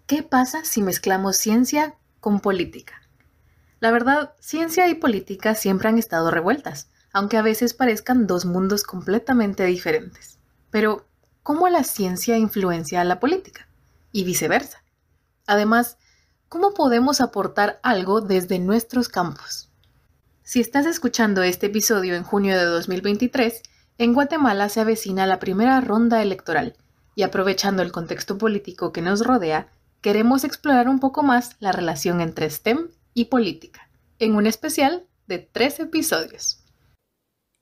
¿Qué pasa si mezclamos ciencia con política? La verdad, ciencia y política siempre han estado revueltas, aunque a veces parezcan dos mundos completamente diferentes. Pero, ¿cómo la ciencia influencia a la política? Y viceversa. Además, ¿cómo podemos aportar algo desde nuestros campos? Si estás escuchando este episodio en junio de 2023, en Guatemala se avecina la primera ronda electoral y aprovechando el contexto político que nos rodea, queremos explorar un poco más la relación entre STEM y política, en un especial de 3 episodios.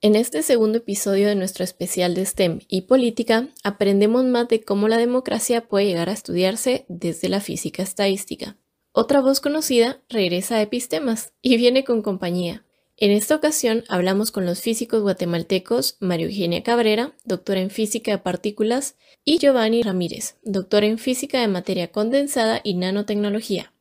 En este segundo episodio de nuestro especial de STEM y política, aprendemos más de cómo la democracia puede llegar a estudiarse desde la física estadística. Otra voz conocida regresa a Epistemas y viene con compañía. En esta ocasión hablamos con los físicos guatemaltecos María Eugenia Cabrera, doctora en física de partículas, y Giovanni Ramírez, doctor en física de materia condensada y nanotecnología.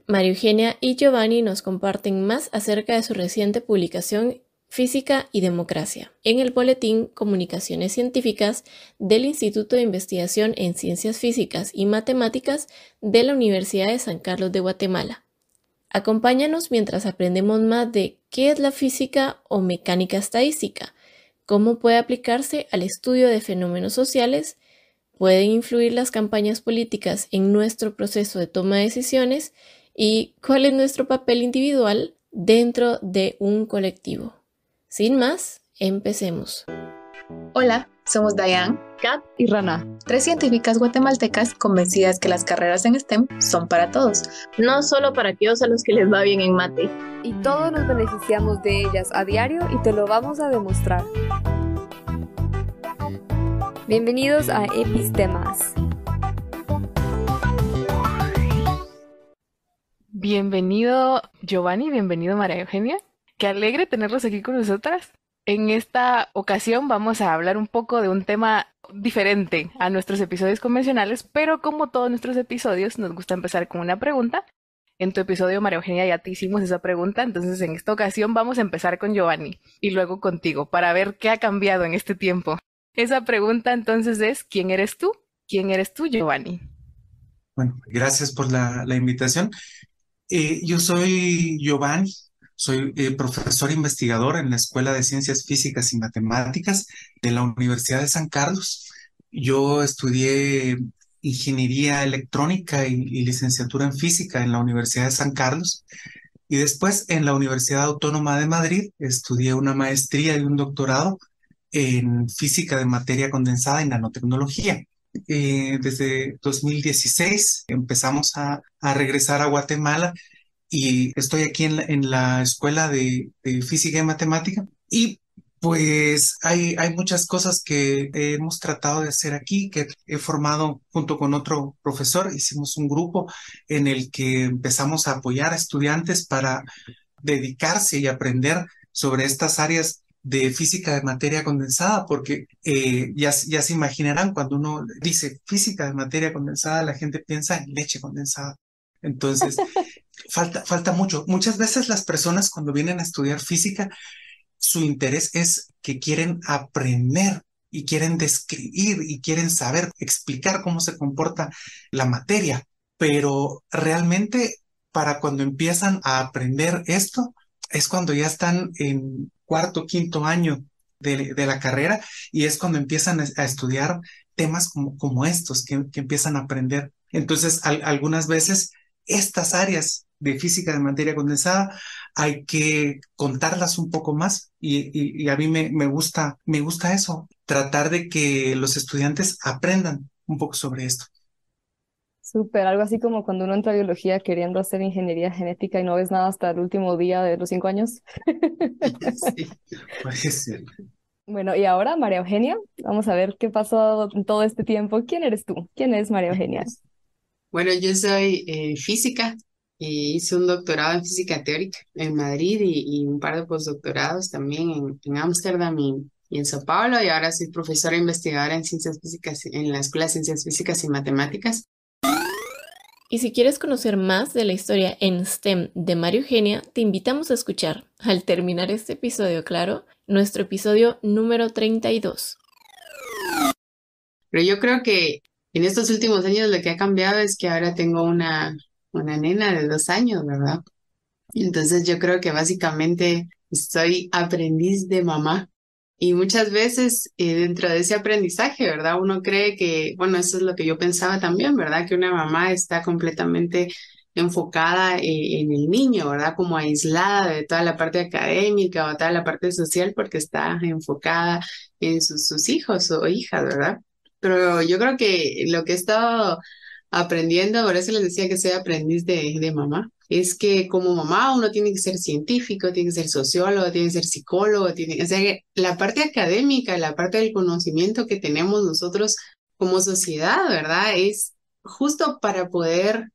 María Eugenia y Giovanni nos comparten más acerca de su reciente publicación Física y Democracia en el boletín Comunicaciones Científicas del Instituto de Investigación en Ciencias Físicas y Matemáticas de la Universidad de San Carlos de Guatemala. Acompáñanos mientras aprendemos más de qué es la física o mecánica estadística, cómo puede aplicarse al estudio de fenómenos sociales, pueden influir las campañas políticas en nuestro proceso de toma de decisiones y cuál es nuestro papel individual dentro de un colectivo. Sin más, empecemos. Hola, somos Dayan, Kat y Rana, 3 científicas guatemaltecas convencidas que las carreras en STEM son para todos, no solo para aquellos a los que les va bien en mate. Y todos nos beneficiamos de ellas a diario y te lo vamos a demostrar. Bienvenidos a Epistemas. Bienvenido Giovanni, bienvenido María Eugenia. Qué alegre tenerlos aquí con nosotras. En esta ocasión vamos a hablar un poco de un tema diferente a nuestros episodios convencionales, pero como todos nuestros episodios nos gusta empezar con una pregunta. En tu episodio, María Eugenia, ya te hicimos esa pregunta, entonces en esta ocasión vamos a empezar con Giovanni y luego contigo para ver qué ha cambiado en este tiempo. Esa pregunta entonces es, ¿quién eres tú? ¿Quién eres tú, Giovanni? Bueno, gracias por la invitación. Yo soy Giovanni, soy profesor investigador en la Escuela de Ciencias Físicas y Matemáticas de la Universidad de San Carlos. Yo estudié ingeniería electrónica y licenciatura en física en la Universidad de San Carlos. Y después en la Universidad Autónoma de Madrid estudié una maestría y un doctorado en física de materia condensada y nanotecnología. Desde 2016 empezamos a regresar a Guatemala y estoy aquí en la Escuela de Física y Matemática. Y pues hay muchas cosas que hemos tratado de hacer aquí, que he formado junto con otro profesor. Hicimos un grupo en el que empezamos a apoyar a estudiantes para dedicarse y aprender sobre estas áreas de física de materia condensada, porque ya se imaginarán, cuando uno dice física de materia condensada, la gente piensa en leche condensada. Entonces, falta mucho. Muchas veces las personas cuando vienen a estudiar física, su interés es que quieren aprender y quieren describir y quieren saber, explicar cómo se comporta la materia, pero realmente para cuando empiezan a aprender esto, es cuando ya están en cuarto, quinto año de la carrera y es cuando empiezan a estudiar temas como estos que empiezan a aprender. Entonces, algunas veces estas áreas de física de materia condensada hay que contarlas un poco más y a mí me gusta eso, tratar de que los estudiantes aprendan un poco sobre esto. Súper, algo así como cuando uno entra a biología queriendo hacer ingeniería genética y no ves nada hasta el último día de los 5 años. Sí, puede ser. Bueno, y ahora María Eugenia, vamos a ver qué pasó en todo este tiempo. ¿Quién eres tú? ¿Quién es María Eugenia? Bueno, yo soy física y hice un doctorado en física teórica en Madrid y un par de postdoctorados también en Ámsterdam y en Sao Paulo, y ahora soy profesora investigadora en ciencias físicas en la Escuela de Ciencias Físicas y Matemáticas. Y si quieres conocer más de la historia en STEM de María Eugenia, te invitamos a escuchar, al terminar este episodio, claro, nuestro episodio número 32. Pero yo creo que En estos últimos años lo que ha cambiado es que ahora tengo una nena de 2 años, ¿verdad? Entonces yo creo que básicamente soy aprendiz de mamá. Y muchas veces dentro de ese aprendizaje, ¿verdad? Uno cree que, bueno, eso es lo que yo pensaba también, ¿verdad? Que una mamá está completamente enfocada en el niño, ¿verdad? Como aislada de toda la parte académica o toda la parte social porque está enfocada en sus hijos o hijas, ¿verdad? Pero yo creo que lo que he estado aprendiendo, por eso les decía que soy aprendiz de mamá, es que como mamá uno tiene que ser científico, tiene que ser sociólogo, tiene que ser psicólogo, o sea que la parte académica, la parte del conocimiento que tenemos nosotros como sociedad, ¿verdad? Es justo para poder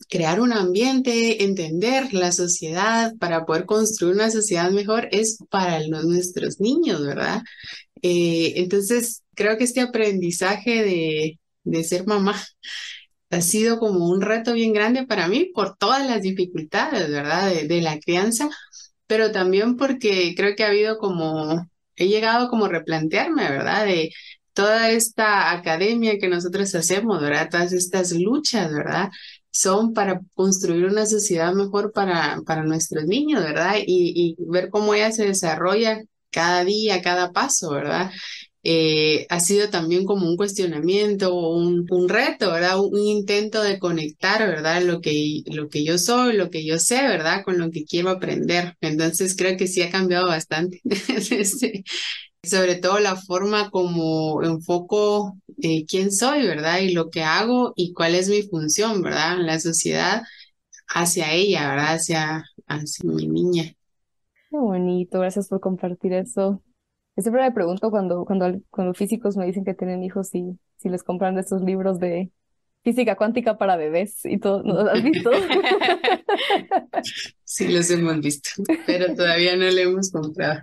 crear un ambiente, entender la sociedad, para poder construir una sociedad mejor, es para nuestros niños, ¿verdad? Entonces, creo que este aprendizaje de ser mamá ha sido como un reto bien grande para mí por todas las dificultades, ¿verdad? De la crianza, pero también porque creo que ha habido como, he llegado como a replantearme, ¿verdad? De toda esta academia que nosotros hacemos, ¿verdad? Todas estas luchas, ¿verdad? Son para construir una sociedad mejor para nuestros niños, ¿verdad? Y ver cómo ella se desarrolla cada día, cada paso, ¿verdad? Ha sido también como un cuestionamiento, un reto, ¿verdad? Un intento de conectar, ¿verdad? Lo que yo soy, lo que yo sé, ¿verdad? Con lo que quiero aprender. Entonces creo que sí ha cambiado bastante. Este, sobre todo la forma como enfoco quién soy, ¿verdad? Y lo que hago y cuál es mi función, ¿verdad? En la sociedad hacia ella, ¿verdad? Hacia mi niña. Qué bonito, gracias por compartir eso. Yo siempre me pregunto cuando físicos me dicen que tienen hijos si les compran de esos libros de física cuántica para bebés y todo. ¿No has visto? Sí, los hemos visto, pero todavía no le hemos comprado.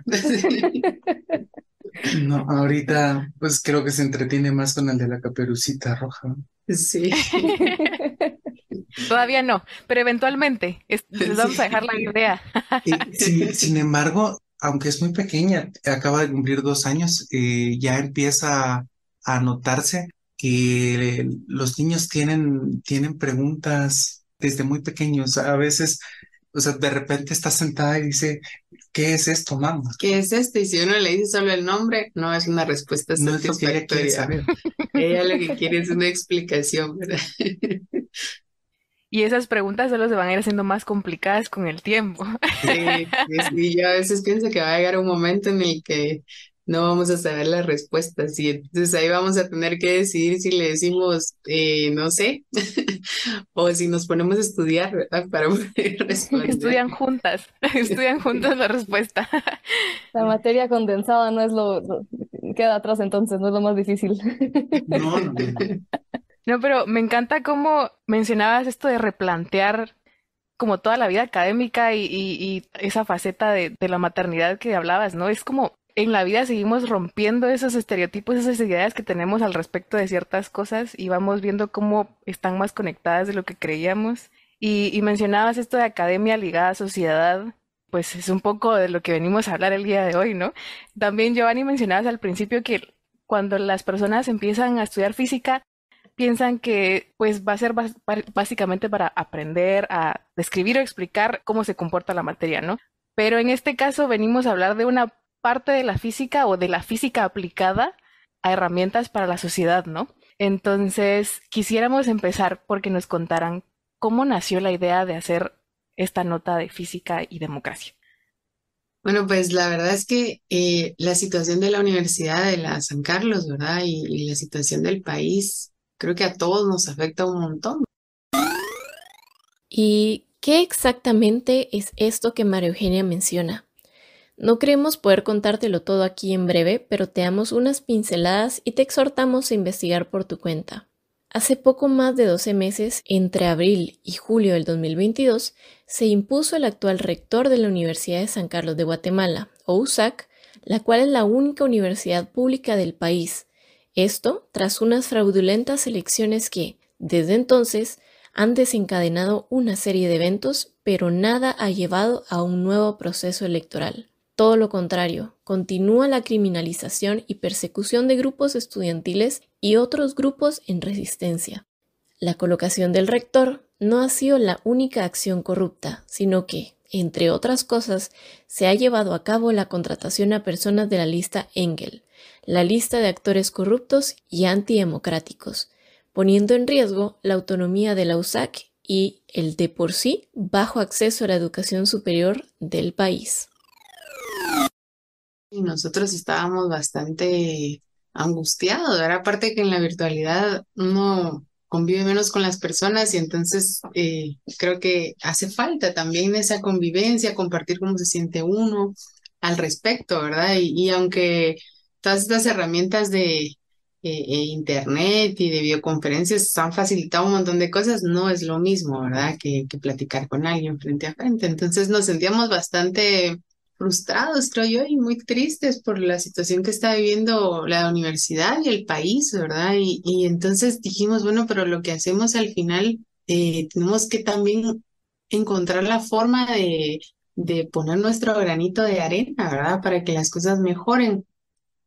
No, ahorita pues creo que se entretiene más con el de la Caperucita Roja. Sí, Todavía no, pero eventualmente les vamos a sí. dejar la idea. Sin embargo, aunque es muy pequeña, acaba de cumplir 2 años, ya empieza a notarse que los niños tienen preguntas desde muy pequeños. A veces, o sea, de repente está sentada y dice, ¿qué es esto, mamá? ¿Qué es esto? Y si uno le dice solo el nombre, no es una respuesta No es lo que ella quiere satisfactoria. saber. Ella lo que quiere es una explicación, ¿verdad? Y esas preguntas solo se van a ir haciendo más complicadas con el tiempo. Sí, yo a veces pienso que va a llegar un momento en el que no vamos a saber las respuestas y entonces ahí vamos a tener que decidir si le decimos no sé o si nos ponemos a estudiar, ¿verdad? Para poder responder. Estudian juntas la respuesta. La materia condensada no es queda atrás entonces, no es lo más difícil. No, no, no. No, pero me encanta cómo mencionabas esto de replantear como toda la vida académica y esa faceta de la maternidad que hablabas, ¿no? Es como en la vida seguimos rompiendo esos estereotipos, esas ideas que tenemos al respecto de ciertas cosas y vamos viendo cómo están más conectadas de lo que creíamos. Y mencionabas esto de academia ligada a sociedad, pues es un poco de lo que venimos a hablar el día de hoy, ¿no? También, Giovanni, mencionabas al principio que cuando las personas empiezan a estudiar física, piensan que pues va a ser básicamente para aprender a describir o explicar cómo se comporta la materia, ¿no? Pero en este caso venimos a hablar de una parte de la física o de la física aplicada a herramientas para la sociedad, ¿no? Entonces, quisiéramos empezar porque nos contaran cómo nació la idea de hacer esta nota de física y democracia. Bueno, pues la verdad es que la situación de la Universidad de la San Carlos, ¿verdad? Y la situación del país, creo que a todos nos afecta un montón. ¿Y qué exactamente es esto que María Eugenia menciona? No creemos poder contártelo todo aquí en breve, pero te damos unas pinceladas y te exhortamos a investigar por tu cuenta. Hace poco más de 12 meses, entre abril y julio del 2022, se impuso el actual rector de la Universidad de San Carlos de Guatemala, o USAC, la cual es la única universidad pública del país. Esto tras unas fraudulentas elecciones que, desde entonces, han desencadenado una serie de eventos, pero nada ha llevado a un nuevo proceso electoral. Todo lo contrario, continúa la criminalización y persecución de grupos estudiantiles y otros grupos en resistencia. La colocación del rector no ha sido la única acción corrupta, sino que, entre otras cosas, se ha llevado a cabo la contratación a personas de la lista Engel, la lista de actores corruptos y antidemocráticos, poniendo en riesgo la autonomía de la USAC y el de por sí bajo acceso a la educación superior del país. Y nosotros estábamos bastante angustiados, ¿verdad? Aparte que en la virtualidad uno convive menos con las personas y entonces creo que hace falta también esa convivencia, compartir cómo se siente uno al respecto, ¿verdad? Y aunque todas estas herramientas de internet y de videoconferencias han facilitado un montón de cosas, no es lo mismo, ¿verdad? Que platicar con alguien frente a frente. Entonces nos sentíamos bastante frustrados, creo yo, y muy tristes por la situación que está viviendo la universidad y el país, ¿verdad? Y entonces dijimos, bueno, pero lo que hacemos al final, tenemos que también encontrar la forma de poner nuestro granito de arena, ¿verdad? Para que las cosas mejoren.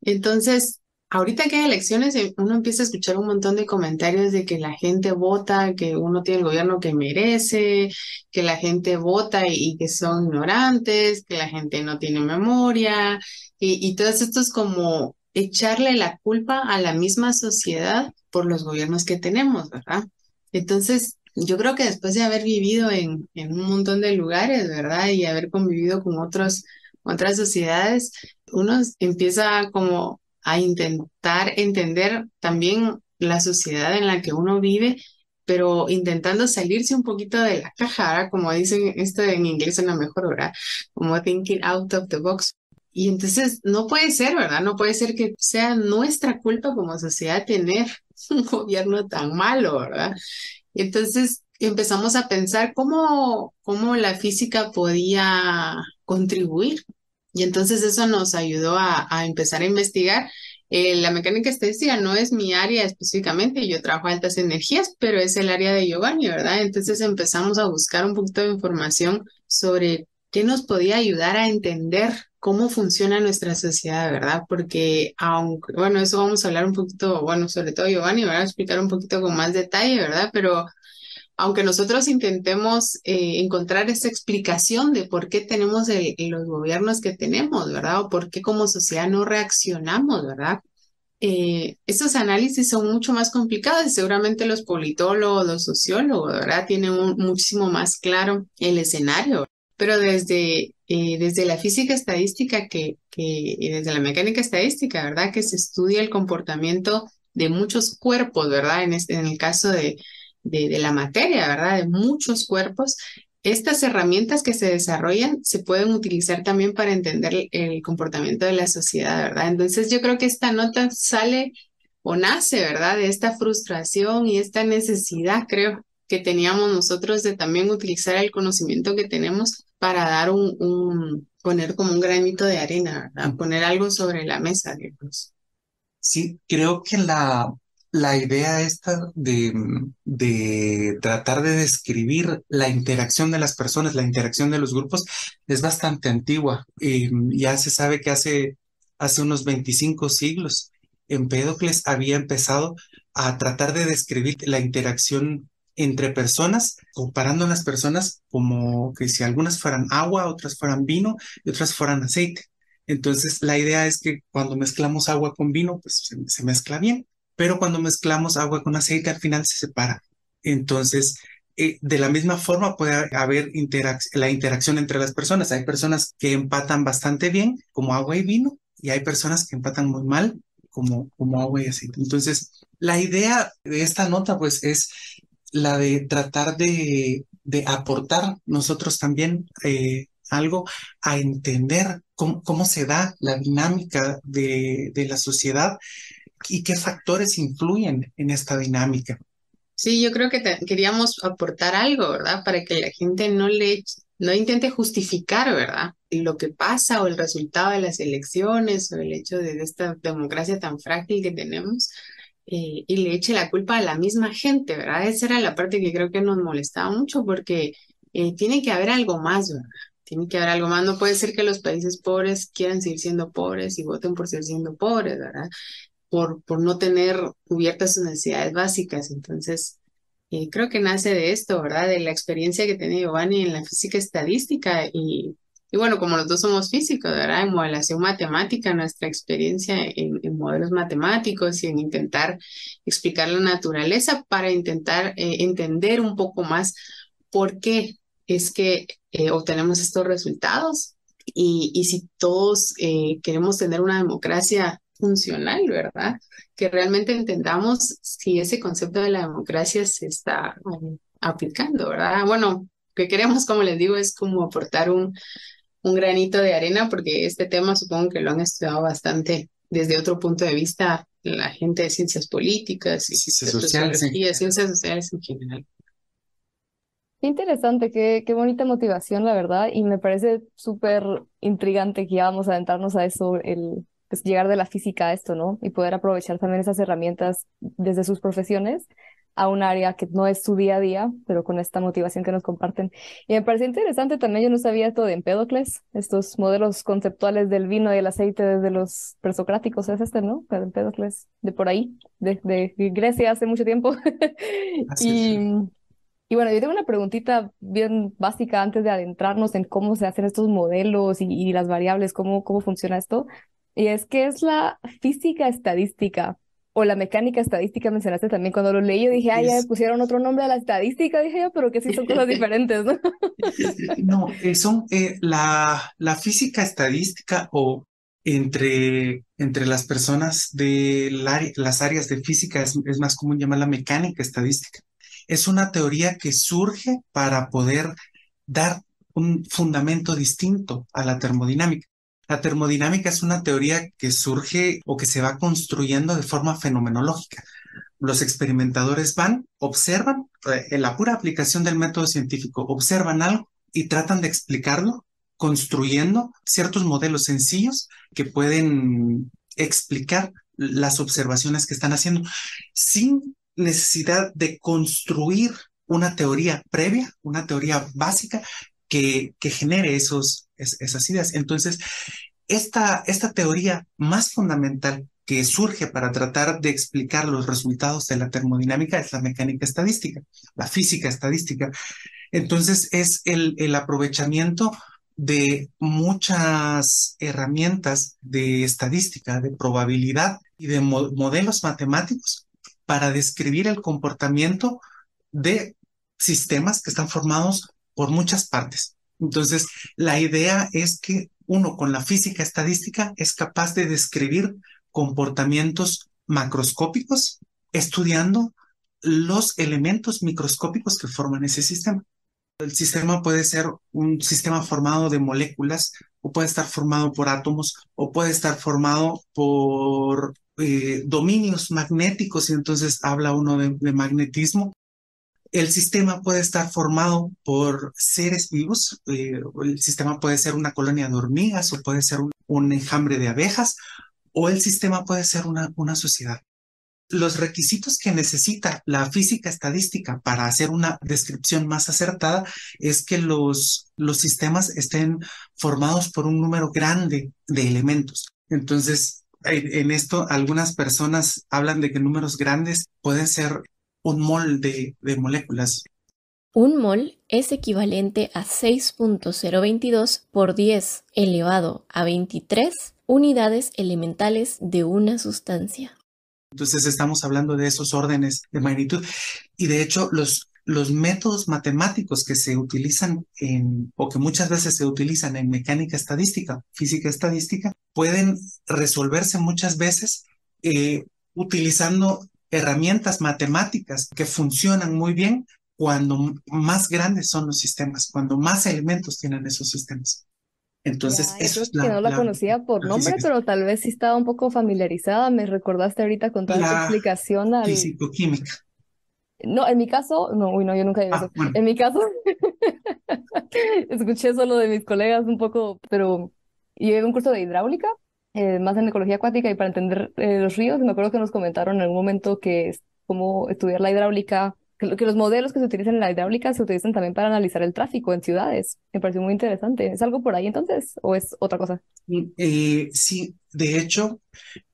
Entonces, ahorita que hay elecciones, uno empieza a escuchar un montón de comentarios de que la gente vota, que uno tiene el gobierno que merece, que la gente vota y que son ignorantes, que la gente no tiene memoria, y todo esto es como echarle la culpa a la misma sociedad por los gobiernos que tenemos, ¿verdad? Entonces, yo creo que después de haber vivido en un montón de lugares, ¿verdad? Y haber convivido con otras sociedades, uno empieza como a intentar entender también la sociedad en la que uno vive, pero intentando salirse un poquito de la caja, ¿verdad? Como dicen esto en inglés suena mejor, ¿verdad? Como thinking out of the box. Y entonces no puede ser, ¿verdad? No puede ser que sea nuestra culpa como sociedad tener un gobierno tan malo, ¿verdad? Y entonces empezamos a pensar cómo la física podía contribuir. Y entonces eso nos ayudó a empezar a investigar. La mecánica estadística no es mi área específicamente, yo trabajo altas energías, pero es el área de Giovanni, ¿verdad? Entonces empezamos a buscar un poquito de información sobre qué nos podía ayudar a entender cómo funciona nuestra sociedad, ¿verdad? Porque aunque, bueno, eso vamos a hablar un poquito, bueno, sobre todo Giovanni, ¿verdad? Explicar un poquito con más detalle, ¿verdad? Pero aunque nosotros intentemos encontrar esa explicación de por qué tenemos los gobiernos que tenemos, ¿verdad? O por qué como sociedad no reaccionamos, ¿verdad? Esos análisis son mucho más complicados y seguramente los politólogos, los sociólogos, ¿verdad? Tienen muchísimo más claro el escenario. Pero desde la física estadística y desde la mecánica estadística, ¿verdad? Que se estudia el comportamiento de muchos cuerpos, ¿verdad? En el caso de la materia, ¿verdad? De muchos cuerpos. Estas herramientas que se desarrollan se pueden utilizar también para entender el comportamiento de la sociedad, ¿verdad? Entonces yo creo que esta nota sale o nace, ¿verdad? De esta frustración y esta necesidad, creo, que teníamos nosotros de también utilizar el conocimiento que tenemos para dar poner como un granito de arena, ¿verdad? Poner algo sobre la mesa, digamos. Sí, creo que la idea esta de tratar de describir la interacción de las personas, la interacción de los grupos, es bastante antigua. Ya se sabe que hace unos 25 siglos, Empédocles había empezado a tratar de describir la interacción entre personas, comparando a las personas como que si algunas fueran agua, otras fueran vino y otras fueran aceite. Entonces, la idea es que cuando mezclamos agua con vino, pues se mezcla bien, pero cuando mezclamos agua con aceite, al final se separa. Entonces, de la misma forma puede haber la interacción entre las personas. Hay personas que empatan bastante bien, como agua y vino, y hay personas que empatan muy mal, como agua y aceite. Entonces, la idea de esta nota, pues, es la de tratar de aportar nosotros también algo a entender cómo se da la dinámica de la sociedad y qué factores influyen en esta dinámica. Sí, yo creo que queríamos aportar algo, ¿verdad? Para que la gente no intente justificar, ¿verdad? Lo que pasa o el resultado de las elecciones o el hecho de esta democracia tan frágil que tenemos y le eche la culpa a la misma gente, ¿verdad? Esa era la parte que creo que nos molestaba mucho porque tiene que haber algo más, ¿verdad? tiene que haber algo más. No puede ser que los países pobres quieran seguir siendo pobres y voten por seguir siendo pobres, ¿verdad? Por no tener cubiertas sus necesidades básicas. Entonces, creo que nace de esto, ¿verdad? De la experiencia que tiene Giovanni en la física estadística y bueno, como los dos somos físicos, ¿verdad? En modelación matemática, nuestra experiencia en modelos matemáticos y en intentar explicar la naturaleza para intentar entender un poco más por qué es que obtenemos estos resultados y si todos queremos tener una democracia funcional, ¿verdad? Que realmente entendamos si ese concepto de la democracia se está aplicando, ¿verdad? Bueno, que queremos, como les digo, es como aportar un granito de arena, porque este tema supongo que lo han estudiado bastante desde otro punto de vista la gente de ciencias políticas y Ciencias de sociales, sí. sociología, ciencias sociales en general. Qué interesante, qué bonita motivación, la verdad, y me parece súper intrigante que ya vamos a adentrarnos a eso, pues, llegar de la física a esto, ¿no? Y poder aprovechar también esas herramientas desde sus profesiones a un área que no es su día a día, pero con esta motivación que nos comparten. Y me parece interesante también, yo no sabía esto de Empédocles, estos modelos conceptuales del vino y el aceite desde los presocráticos, es este, ¿no? Pero Empédocles, de por ahí, de Grecia hace mucho tiempo. Así es. Y, y bueno, yo tengo una preguntita bien básica antes de adentrarnos en cómo se hacen estos modelos y las variables, cómo funciona esto. Y es que es la física estadística o la mecánica estadística, mencionaste también. Cuando lo leí, yo dije, ah, ya le Es, pusieron otro nombre a la estadística, dije yo, pero que sí son cosas diferentes, ¿no? no, son la física estadística o entre las personas las áreas de física es más común llamarla mecánica estadística. Es una teoría que surge para poder dar un fundamento distinto a la termodinámica. La termodinámica es una teoría que surge o que se va construyendo de forma fenomenológica. Los experimentadores van, observan, en la pura aplicación del método científico, observan algo y tratan de explicarlo construyendo ciertos modelos sencillos que pueden explicar las observaciones que están haciendo sin necesidad de construir una teoría previa, una teoría básica que genere esas ideas. Entonces, esta teoría más fundamental que surge para tratar de explicar los resultados de la termodinámica es la mecánica estadística, la física estadística. Entonces es el aprovechamiento de muchas herramientas de estadística, de probabilidad y de modelos matemáticos para describir el comportamiento de sistemas que están formados por muchas partes. Entonces, la idea es que uno con la física estadística es capaz de describir comportamientos macroscópicos estudiando los elementos microscópicos que forman ese sistema. El sistema puede ser un sistema formado de moléculas, o puede estar formado por átomos, o puede estar formado por dominios magnéticos, y entonces habla uno de magnetismo. El sistema puede estar formado por seres vivos, el sistema puede ser una colonia de hormigas, o puede ser un enjambre de abejas, o el sistema puede ser una sociedad. Los requisitos que necesita la física estadística para hacer una descripción más acertada es que los sistemas estén formados por un número grande de elementos. Entonces, en esto, algunas personas hablan de que números grandes pueden ser un mol de moléculas. Un mol es equivalente a 6.022 por 10 elevado a 23 unidades elementales de una sustancia. Entonces estamos hablando de esos órdenes de magnitud y de hecho los métodos matemáticos que se utilizan o que muchas veces se utilizan en mecánica estadística, física estadística, pueden resolverse muchas veces utilizando herramientas matemáticas que funcionan muy bien cuando más grandes son los sistemas, cuando más elementos tienen esos sistemas. Entonces, Ya, yo eso creo es que no la conocía por la nombre, física, pero tal vez sí estaba un poco familiarizada. Me recordaste ahorita con toda esta la explicación al... físico-química. No, en mi caso, no, uy, no, yo nunca digo Ah, eso. bueno. En mi caso, escuché solo de mis colegas un poco, pero llevé un curso de hidráulica, más en ecología acuática y para entender los ríos. Me acuerdo que nos comentaron en algún momento que es como estudiar la hidráulica que los modelos que se utilizan en la hidráulica se utilizan también para analizar el tráfico en ciudades. Me pareció muy interesante. ¿Es algo por ahí entonces o es otra cosa? Sí, de hecho,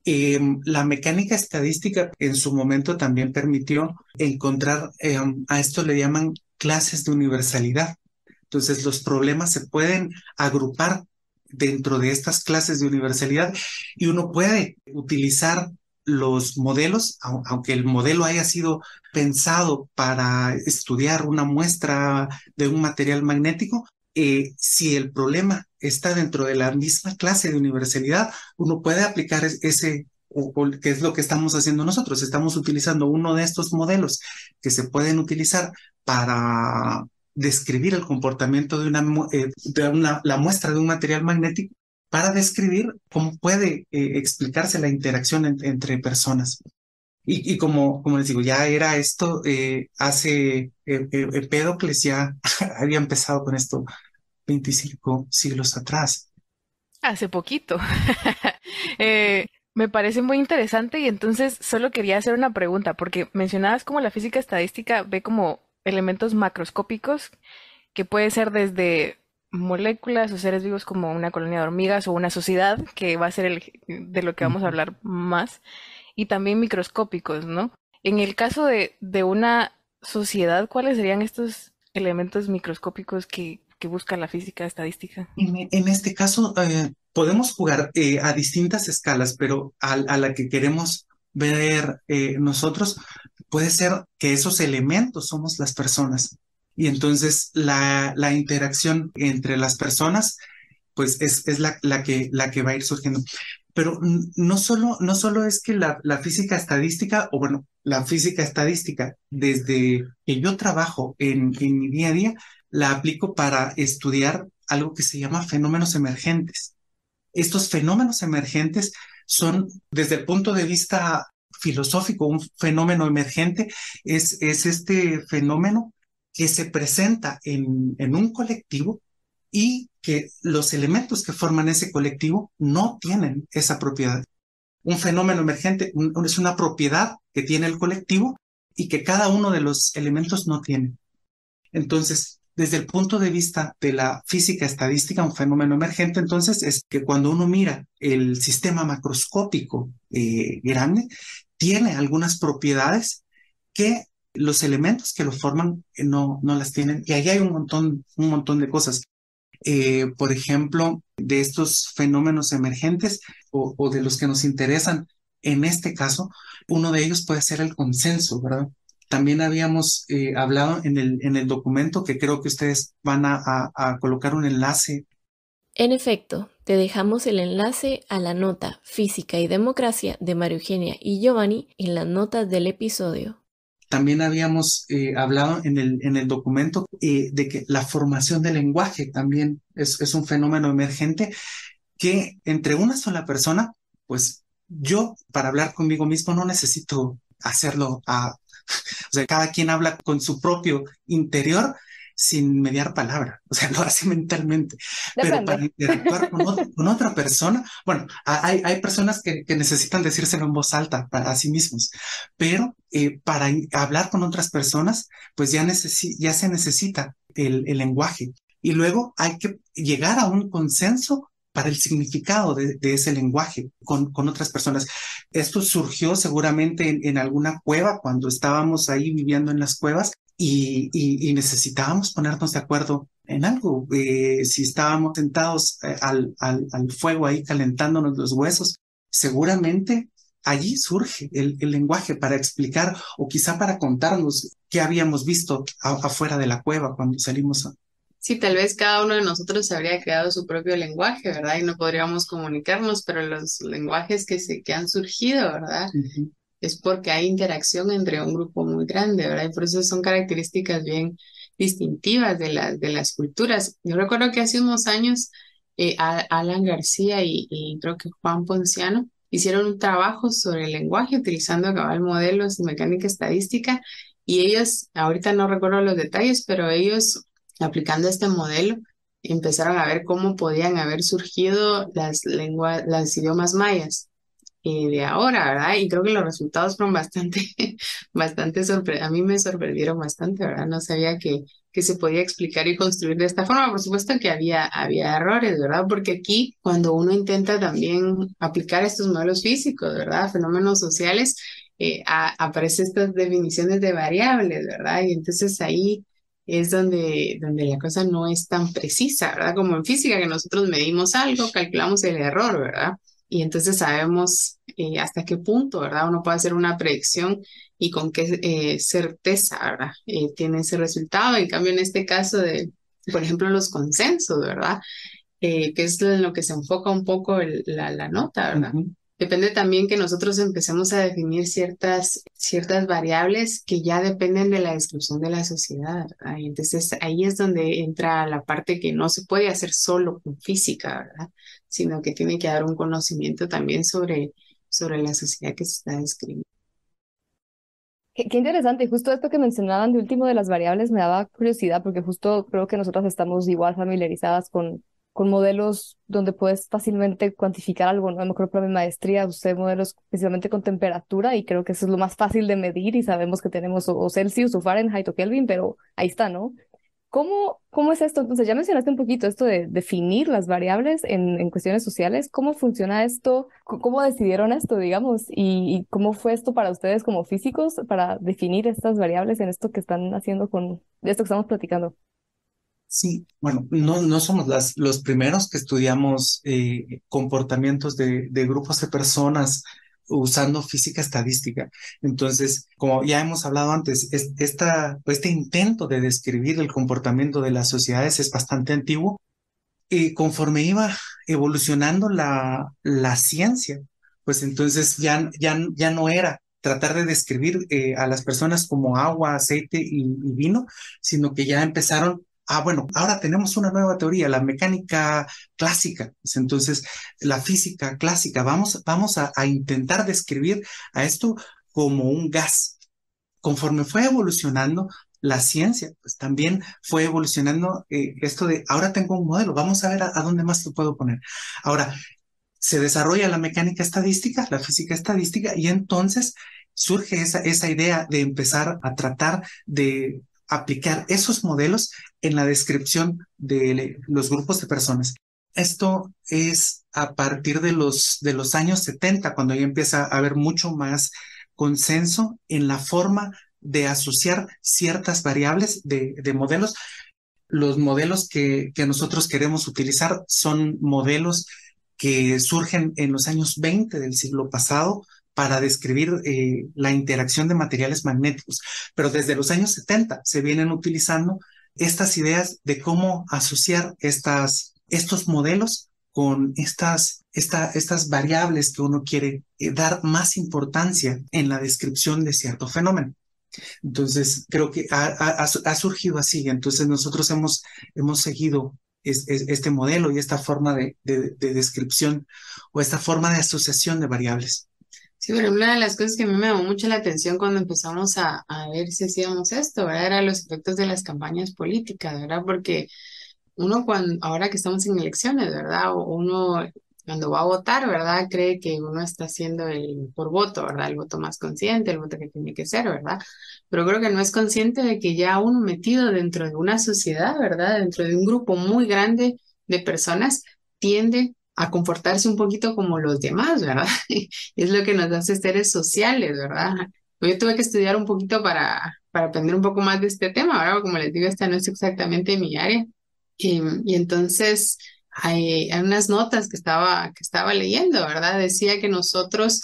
la mecánica estadística en su momento también permitió encontrar, a esto le llaman clases de universalidad. Entonces, los problemas se pueden agrupar dentro de estas clases de universalidad y uno puede utilizar los modelos, aunque el modelo haya sido pensado para estudiar una muestra de un material magnético, si el problema está dentro de la misma clase de universalidad, uno puede aplicar ese, que es lo que estamos haciendo nosotros. Estamos utilizando uno de estos modelos que se pueden utilizar para describir el comportamiento la muestra de un material magnético para describir cómo puede explicarse la interacción entre personas. Y como les digo, ya era esto, Empédocles ya había empezado con esto 25 siglos atrás. Hace poquito. Me parece muy interesante y entonces solo quería hacer una pregunta, porque mencionabas como la física estadística ve como elementos macroscópicos que puede ser desde moléculas o seres vivos como una colonia de hormigas o una sociedad, que va a ser de lo que vamos a hablar más, y también microscópicos, ¿no? En el caso de una sociedad, ¿cuáles serían estos elementos microscópicos que busca la física estadística? En este caso, podemos jugar a distintas escalas, pero a la que queremos ver nosotros puede ser que esos elementos somos las personas. Y entonces la interacción entre las personas, pues es la que va a ir surgiendo. Pero no solo es que la física estadística, o bueno, la física estadística, desde que yo trabajo en mi día a día, la aplico para estudiar algo que se llama fenómenos emergentes. Estos fenómenos emergentes son, desde el punto de vista filosófico, un fenómeno emergente es este fenómeno que se presenta en un colectivo y que los elementos que forman ese colectivo no tienen esa propiedad. Un fenómeno emergente es una propiedad que tiene el colectivo y que cada uno de los elementos no tiene. Entonces, desde el punto de vista de la física estadística, un fenómeno emergente, entonces, es que cuando uno mira el sistema macroscópico grande, tiene algunas propiedades que los elementos que lo forman no las tienen. Y ahí hay un montón de cosas. Por ejemplo, de estos fenómenos emergentes o de los que nos interesan en este caso, uno de ellos puede ser el consenso, ¿verdad? También habíamos hablado en el documento, que creo que ustedes van a colocar un enlace. En efecto, te dejamos el enlace a la nota Física y Democracia de María Eugenia y Giovanni en las notas del episodio. También habíamos hablado en el documento de que la formación del lenguaje también es un fenómeno emergente que entre una sola persona, pues yo para hablar conmigo mismo no necesito hacerlo o sea, cada quien habla con su propio interior sin mediar palabra, o sea, lo hace mentalmente. Pero para Depende. interactuar con otra persona, bueno, hay personas que necesitan decírselo en voz alta a sí mismos, pero para hablar con otras personas, pues ya se necesita el lenguaje. Y luego hay que llegar a un consenso para el significado de ese lenguaje con otras personas. Esto surgió seguramente en alguna cueva cuando estábamos ahí viviendo en las cuevas y necesitábamos ponernos de acuerdo en algo. Si estábamos sentados al fuego ahí calentándonos los huesos, seguramente allí surge el lenguaje para explicar o quizá para contarnos qué habíamos visto afuera de la cueva cuando salimos. Sí, tal vez cada uno de nosotros habría creado su propio lenguaje, ¿verdad? Y no podríamos comunicarnos, pero los lenguajes que han surgido, ¿verdad? Uh-huh. Es porque hay interacción entre un grupo muy grande, ¿verdad? Y por eso son características bien distintivas de las culturas. Yo recuerdo que hace unos años Alan García y creo que Juan Ponciano hicieron un trabajo sobre el lenguaje utilizando cabal modelos de mecánica estadística y ellos, ahorita no recuerdo los detalles, pero ellos aplicando este modelo empezaron a ver cómo podían haber surgido las idiomas mayas. de ahora, ¿verdad? Y creo que los resultados fueron bastante, a mí me sorprendieron bastante, ¿verdad? No sabía que se podía explicar y construir de esta forma. Por supuesto que había errores, ¿verdad? Porque aquí, cuando uno intenta también aplicar estos modelos físicos, ¿verdad? Fenómenos sociales, aparecen estas definiciones de variables, ¿verdad? Y entonces ahí es donde la cosa no es tan precisa, ¿verdad? Como en física, que nosotros medimos algo, calculamos el error, ¿verdad? Y entonces sabemos hasta qué punto, ¿verdad? Uno puede hacer una predicción y con qué certeza, ¿verdad? Tiene ese resultado. En cambio, en este caso de, por ejemplo, los consensos, ¿verdad? Que es en lo que se enfoca un poco la nota, ¿verdad? Ujú. Depende también que nosotros empecemos a definir ciertas variables que ya dependen de la descripción de la sociedad, ¿verdad? Y entonces ahí es donde entra la parte que no se puede hacer solo con física, ¿verdad? Sino que tiene que dar un conocimiento también sobre la sociedad que se está describiendo. Qué interesante, y justo esto que mencionaban de último de las variables me daba curiosidad porque justo creo que nosotras estamos igual familiarizadas con modelos donde puedes fácilmente cuantificar algo, ¿no? Me acuerdo por mi maestría usé modelos especialmente con temperatura y creo que eso es lo más fácil de medir y sabemos que tenemos o Celsius o Fahrenheit o Kelvin, pero ahí está, ¿no? ¿Cómo es esto? Entonces, ya mencionaste un poquito esto de definir las variables en cuestiones sociales. ¿Cómo funciona esto? ¿Cómo decidieron esto, digamos? ¿Y cómo fue esto para ustedes como físicos para definir estas variables en esto que están haciendo de esto que estamos platicando? Sí, bueno, no somos los primeros que estudiamos comportamientos de grupos de personas usando física estadística. Entonces, como ya hemos hablado antes, este intento de describir el comportamiento de las sociedades es bastante antiguo. Y conforme iba evolucionando la ciencia, pues entonces ya no era tratar de describir a las personas como agua, aceite y vino, sino que ya empezaron, bueno, ahora tenemos una nueva teoría, la mecánica clásica. Pues entonces, la física clásica, vamos a intentar describir a esto como un gas. Conforme fue evolucionando la ciencia, pues también fue evolucionando esto de, ahora tengo un modelo, vamos a ver a dónde más lo puedo poner. Ahora, se desarrolla la mecánica estadística, la física estadística, y entonces surge esa idea de empezar a tratar de aplicar esos modelos en la descripción de los grupos de personas. Esto es a partir de los años 70, cuando ya empieza a haber mucho más consenso en la forma de asociar ciertas variables de modelos. Los modelos que nosotros queremos utilizar son modelos que surgen en los años 20 del siglo pasado para describir la interacción de materiales magnéticos. Pero desde los años 70 se vienen utilizando estas ideas de cómo asociar estos modelos con estas variables que uno quiere dar más importancia en la descripción de cierto fenómeno. Entonces, creo que ha surgido así. Entonces, nosotros hemos seguido este modelo y esta forma de descripción o esta forma de asociación de variables. Sí, pero una de las cosas que a mí me llamó mucho la atención cuando empezamos a ver si hacíamos esto, ¿verdad? Era los efectos de las campañas políticas, ¿verdad? Porque ahora que estamos en elecciones, ¿verdad? O uno cuando va a votar, ¿verdad? Cree que uno está haciendo el por voto, ¿verdad? El voto más consciente, el voto que tiene que ser, ¿verdad? Pero creo que no es consciente de que ya uno metido dentro de una sociedad, ¿verdad? Dentro de un grupo muy grande de personas, tiende a comportarse un poquito como los demás, ¿verdad? Es lo que nos hace seres sociales, ¿verdad? Yo tuve que estudiar un poquito para aprender un poco más de este tema, ¿verdad? Como les digo, esta no es exactamente mi área. Y entonces hay unas notas que estaba leyendo, ¿verdad? Decía que nosotros,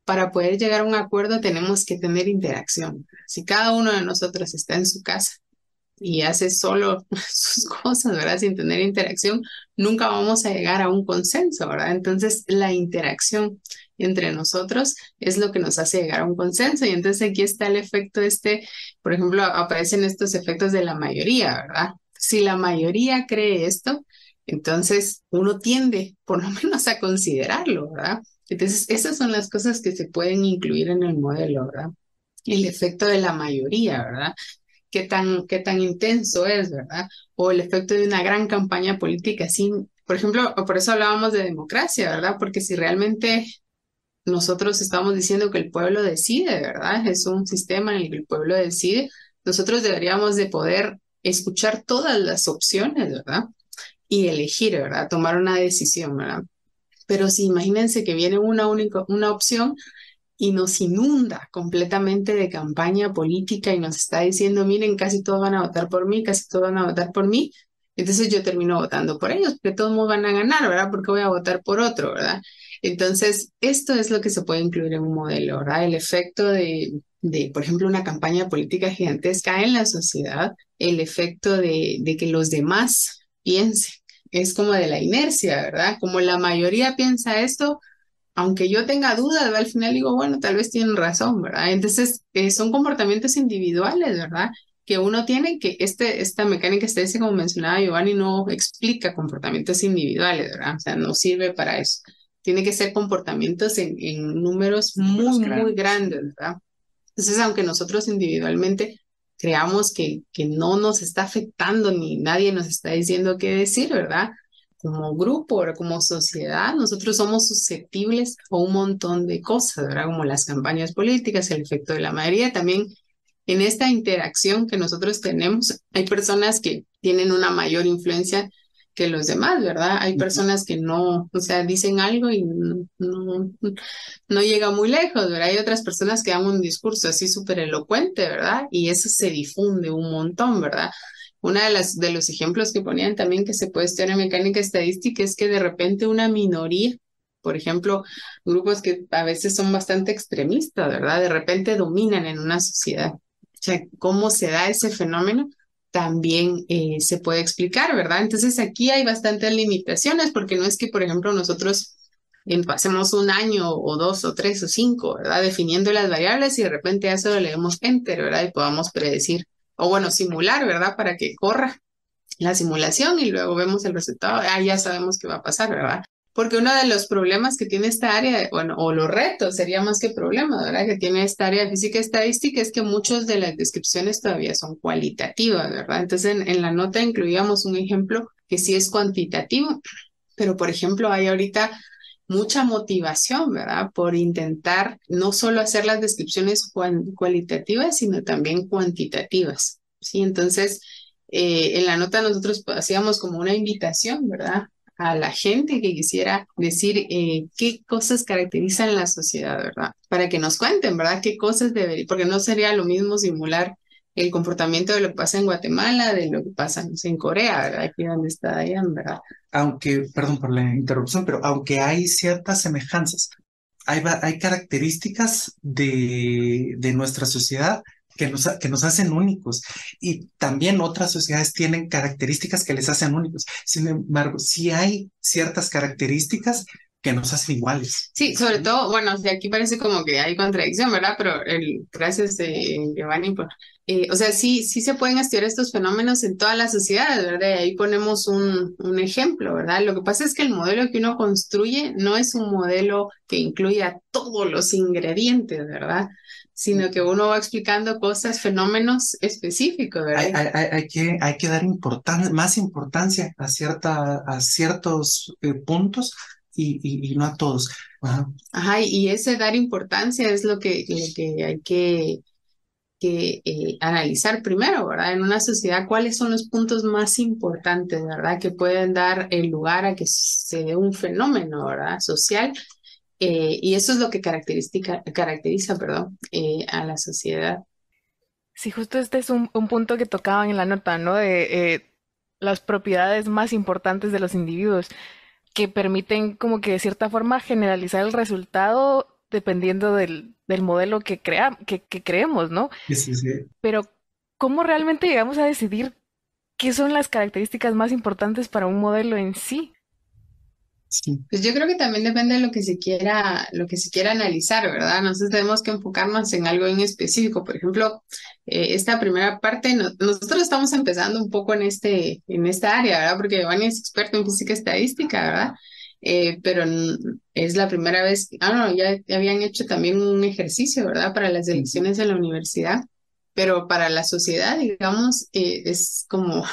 para poder llegar a un acuerdo, tenemos que tener interacción. Si cada uno de nosotros está en su casa y hace solo sus cosas, ¿verdad? Sin tener interacción, nunca vamos a llegar a un consenso, ¿verdad? Entonces, la interacción entre nosotros es lo que nos hace llegar a un consenso. Y entonces aquí está el efecto por ejemplo, aparecen estos efectos de la mayoría, ¿verdad? Si la mayoría cree esto, entonces uno tiende por lo menos a considerarlo, ¿verdad? Entonces, esas son las cosas que se pueden incluir en el modelo, ¿verdad? El efecto de la mayoría, ¿verdad? Qué tan intenso es, ¿verdad? O el efecto de una gran campaña política, así, por ejemplo, por eso hablábamos de democracia, ¿verdad? Porque si realmente nosotros estamos diciendo que el pueblo decide, ¿verdad? Es un sistema en el que el pueblo decide. Nosotros deberíamos de poder escuchar todas las opciones, ¿verdad? Y elegir, ¿verdad? Tomar una decisión, ¿verdad? Pero si imagínense que viene una opción y nos inunda completamente de campaña política y nos está diciendo, miren, casi todos van a votar por mí, casi todos van a votar por mí, entonces yo termino votando por ellos, porque todos van a ganar, ¿verdad? Porque voy a votar por otro, ¿verdad? Entonces, esto es lo que se puede incluir en un modelo, ¿verdad? El efecto por ejemplo, una campaña política gigantesca en la sociedad, el efecto de que los demás piensen. Es como de la inercia, ¿verdad? Como la mayoría piensa esto, aunque yo tenga dudas, ¿verdad? Al final digo, bueno, tal vez tienen razón, ¿verdad? Entonces, son comportamientos individuales, ¿verdad? Que uno tiene que, esta mecánica estadística, como mencionaba Giovanni, no explica comportamientos individuales, ¿verdad? O sea, no sirve para eso. Tiene que ser comportamientos en números muy grandes, ¿verdad? Entonces, aunque nosotros individualmente creamos que no nos está afectando ni nadie nos está diciendo qué decir, ¿verdad? Como grupo o como sociedad, nosotros somos susceptibles a un montón de cosas, ¿verdad? Como las campañas políticas, el efecto de la mayoría. También en esta interacción que nosotros tenemos, hay personas que tienen una mayor influencia que los demás, ¿verdad? Hay personas que no, o sea, dicen algo y no llega muy lejos, ¿verdad? Hay otras personas que dan un discurso así súper elocuente, ¿verdad? Y eso se difunde un montón, ¿verdad? Una de los ejemplos que ponían también que se puede estudiar en mecánica estadística es que de repente una minoría, por ejemplo, grupos que a veces son bastante extremistas, ¿verdad? De repente dominan en una sociedad. O sea, cómo se da ese fenómeno también se puede explicar, ¿verdad? Entonces aquí hay bastantes limitaciones porque no es que, por ejemplo, nosotros pasemos un año o dos o tres o cinco, ¿verdad? Definiendo las variables y de repente a eso le demos enter, ¿verdad? Y podamos predecir, o bueno, simular, ¿verdad? Para que corra la simulación y luego vemos el resultado, ya sabemos qué va a pasar, ¿verdad? Porque uno de los problemas que tiene esta área, bueno, o los retos sería más que problemas, ¿verdad? Que tiene esta área de física estadística es que muchas de las descripciones todavía son cualitativas, ¿verdad? Entonces en la nota incluíamos un ejemplo que sí es cuantitativo, pero por ejemplo hay ahorita mucha motivación, ¿verdad? Por intentar no solo hacer las descripciones cualitativas, sino también cuantitativas, ¿sí? Entonces, en la nota nosotros hacíamos como una invitación, ¿verdad? A la gente que quisiera decir qué cosas caracterizan la sociedad, ¿verdad? Para que nos cuenten, ¿verdad? Qué cosas debería, porque no sería lo mismo simular el comportamiento de lo que pasa en Guatemala, de lo que pasa, no sé, en Corea, ¿verdad? Aquí donde está Dayan, ¿verdad? Aunque, perdón por la interrupción, pero aunque hay ciertas semejanzas, hay características de nuestra sociedad que nos hacen únicos y también otras sociedades tienen características que les hacen únicos. Sin embargo, sí hay ciertas características que nos hacen iguales. Sí, sobre todo, bueno, de aquí parece como que hay contradicción, ¿verdad? Pero gracias, Giovanni, o sea, sí se pueden estudiar estos fenómenos en todas las sociedades, ¿verdad? Y ahí ponemos un ejemplo, ¿verdad? Lo que pasa es que el modelo que uno construye no es un modelo que incluya todos los ingredientes, ¿verdad? Sino que uno va explicando cosas, fenómenos específicos, ¿verdad? Hay que dar más importancia a ciertos puntos y no a todos. Ajá. Ajá, y ese dar importancia es lo que hay que analizar primero, ¿verdad? En una sociedad, ¿cuáles son los puntos más importantes, ¿verdad? Que pueden dar el lugar a que se dé un fenómeno, ¿verdad? Social. Y eso es lo que caracteriza, perdón, a la sociedad. Sí, justo este es un punto que tocaban en la nota, ¿no? De las propiedades más importantes de los individuos, que permiten como que de cierta forma generalizar el resultado dependiendo del modelo que creemos, ¿no? Sí, sí. Pero, ¿cómo realmente llegamos a decidir qué son las características más importantes para un modelo en sí? Sí. Pues yo creo que también depende de lo que se quiera analizar, ¿verdad? Nosotros tenemos que enfocarnos en algo en específico. Por ejemplo, esta primera parte, nosotros estamos empezando un poco en esta área, ¿verdad? Porque Giovanni es experto en física estadística, ¿verdad? Pero es la primera vez, no, ya habían hecho también un ejercicio, ¿verdad? Para las elecciones en la universidad. Pero para la sociedad, digamos, es como,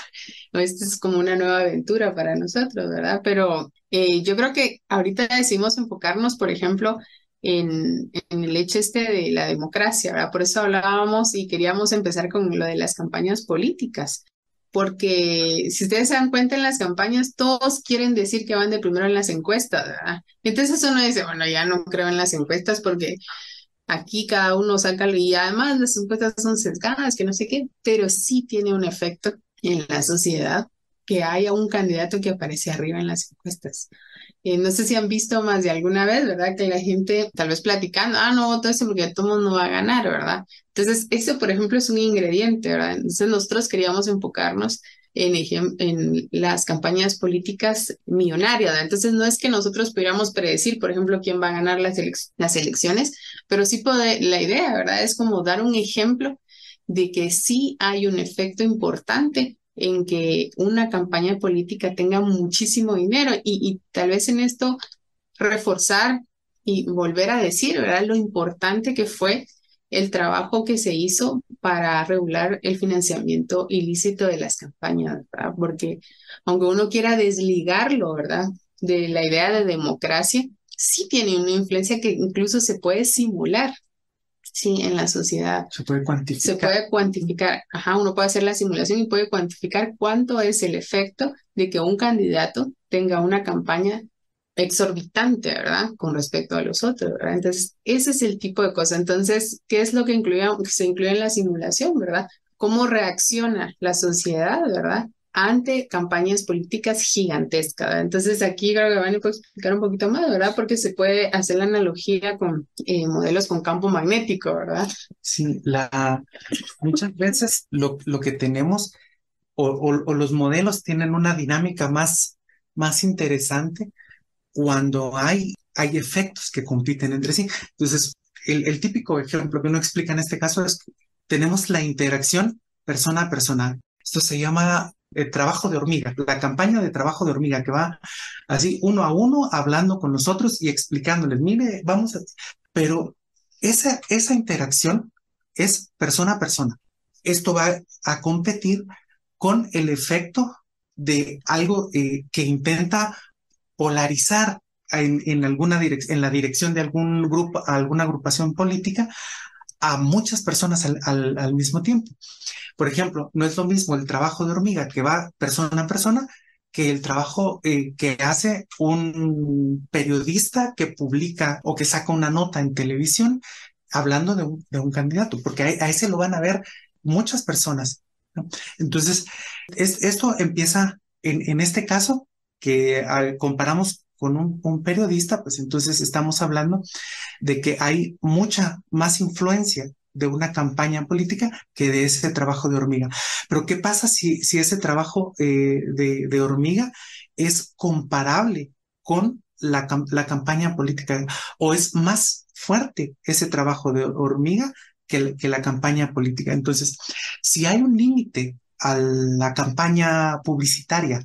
esto es como una nueva aventura para nosotros, ¿verdad? Pero yo creo que ahorita decidimos enfocarnos, por ejemplo, en el hecho este de la democracia, ¿verdad? Por eso hablábamos y queríamos empezar con lo de las campañas políticas, porque si ustedes se dan cuenta en las campañas, todos quieren decir que van de primero en las encuestas, ¿verdad? Entonces uno dice, bueno, ya no creo en las encuestas porque aquí cada uno saca, y además las encuestas son sesgadas, que no sé qué, pero sí tiene un efecto en la sociedad que haya un candidato que aparece arriba en las encuestas. No sé si han visto más de alguna vez, ¿verdad? Que la gente tal vez platicando, no voto eso porque todo el mundo va a ganar, ¿verdad? Entonces, eso, por ejemplo, es un ingrediente, ¿verdad? Entonces, nosotros queríamos enfocarnos en las campañas políticas millonarias, ¿verdad? Entonces, no es que nosotros pudiéramos predecir, por ejemplo, quién va a ganar las elecciones, pero sí la idea, ¿verdad? Es como dar un ejemplo de que sí hay un efecto importante en que una campaña política tenga muchísimo dinero y tal vez en esto reforzar y volver a decir, ¿verdad? Lo importante que fue el trabajo que se hizo para regular el financiamiento ilícito de las campañas, ¿verdad? Porque aunque uno quiera desligarlo, ¿verdad? De la idea de democracia, sí tiene una influencia que incluso se puede simular. Sí, en la sociedad. Se puede Se cuantificar. puede cuantificar, uno puede hacer la simulación y puede cuantificar cuánto es el efecto de que un candidato tenga una campaña exorbitante, ¿verdad? Con respecto a los otros, ¿verdad? Entonces, ese es el tipo de cosa. Entonces, ¿qué es lo que se incluye en la simulación, ¿verdad? ¿Cómo reacciona la sociedad, ¿verdad? Ante campañas políticas gigantescas, ¿verdad? Entonces, aquí creo que van a explicar un poquito más, ¿verdad? Porque se puede hacer la analogía con modelos con campo magnético, ¿verdad? Sí, muchas veces lo que tenemos o los modelos tienen una dinámica más interesante cuando hay efectos que compiten entre sí. Entonces, el típico ejemplo que uno explica en este caso es que tenemos la interacción persona a persona. Esto se llama trabajo de hormiga, la campaña de trabajo de hormiga que va así uno a uno hablando con nosotros y explicándoles, mire, vamos a... Pero esa interacción es persona a persona. Esto va a competir con el efecto de algo que intenta polarizar en en la dirección de algún grupo, alguna agrupación política a muchas personas al mismo tiempo. Por ejemplo, no es lo mismo el trabajo de hormiga que va persona a persona que el trabajo que hace un periodista que publica o que saca una nota en televisión hablando de un candidato, porque a ese lo van a ver muchas personas, ¿no? Entonces, esto empieza en este caso que comparamos con un periodista, pues entonces estamos hablando de que hay mucha más influencia de una campaña política que de ese trabajo de hormiga. Pero ¿qué pasa si ese trabajo de hormiga es comparable con la campaña política o es más fuerte ese trabajo de hormiga que la campaña política? Entonces, si hay un límite a la campaña publicitaria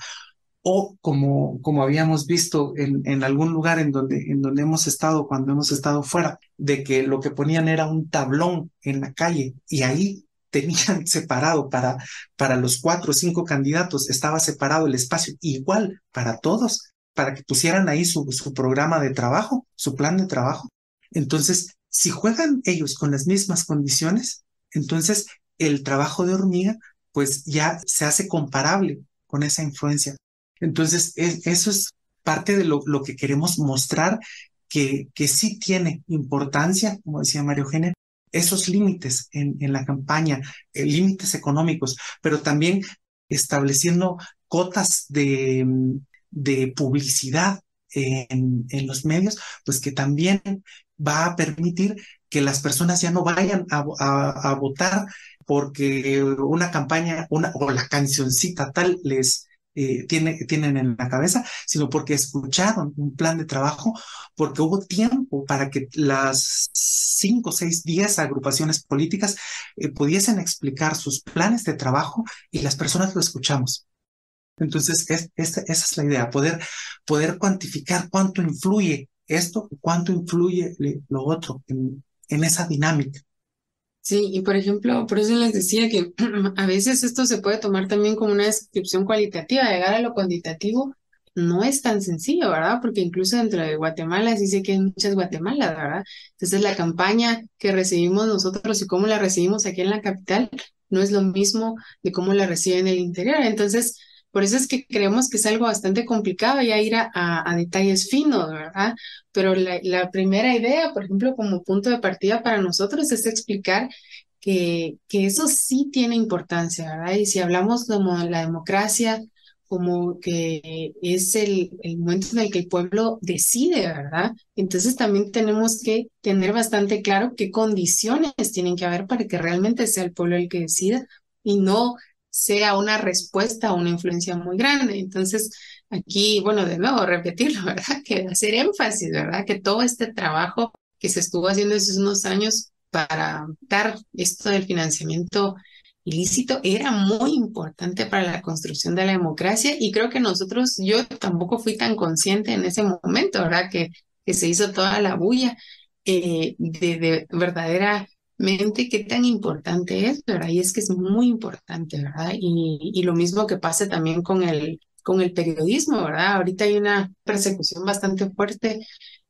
o como habíamos visto en algún lugar en donde hemos estado cuando hemos estado fuera, de que lo que ponían era un tablón en la calle y ahí tenían separado para los 4 o 5 candidatos, estaba separado el espacio igual para todos, para que pusieran ahí su programa de trabajo, su plan de trabajo. Entonces, si juegan ellos con las mismas condiciones, entonces el trabajo de hormiga pues ya se hace comparable con esa influencia. Entonces, eso es parte de lo que queremos mostrar, que sí tiene importancia, como decía María Eugenia, esos límites en la campaña, límites económicos, pero también estableciendo cotas de publicidad en los medios, pues que también va a permitir que las personas ya no vayan a votar porque una campaña o la cancioncita tal tienen en la cabeza, sino porque escucharon un plan de trabajo, porque hubo tiempo para que las 5, 6, 10 agrupaciones políticas pudiesen explicar sus planes de trabajo y las personas lo escuchamos. Entonces, esa es la idea, poder cuantificar cuánto influye esto, cuánto influye lo otro en esa dinámica. Sí, y por ejemplo, por eso les decía que a veces esto se puede tomar también como una descripción cualitativa, llegar a lo cuantitativo no es tan sencillo, ¿verdad? Porque incluso dentro de Guatemala sí sé que hay muchas Guatemalas, ¿verdad? Entonces la campaña que recibimos nosotros y cómo la recibimos aquí en la capital no es lo mismo de cómo la reciben en el interior. Entonces, por eso es que creemos que es algo bastante complicado ya ir a detalles finos, ¿verdad? Pero la primera idea, por ejemplo, como punto de partida para nosotros es explicar que eso sí tiene importancia, ¿verdad? Y si hablamos como de la democracia, como que es el momento en el que el pueblo decide, ¿verdad? Entonces también tenemos que tener bastante claro qué condiciones tienen que haber para que realmente sea el pueblo el que decida y no sea una respuesta a una influencia muy grande. Entonces, aquí, bueno, de nuevo, repetirlo, ¿verdad? Que hacer énfasis, ¿verdad? Que todo este trabajo que se estuvo haciendo esos unos años para dar esto del financiamiento ilícito era muy importante para la construcción de la democracia y creo que nosotros, yo tampoco fui tan consciente en ese momento, ¿verdad? Que se hizo toda la bulla de verdaderamente qué tan importante es, ¿verdad? Y es que es muy importante, ¿verdad? Y lo mismo que pasa también con el periodismo, ¿verdad? Ahorita hay una persecución bastante fuerte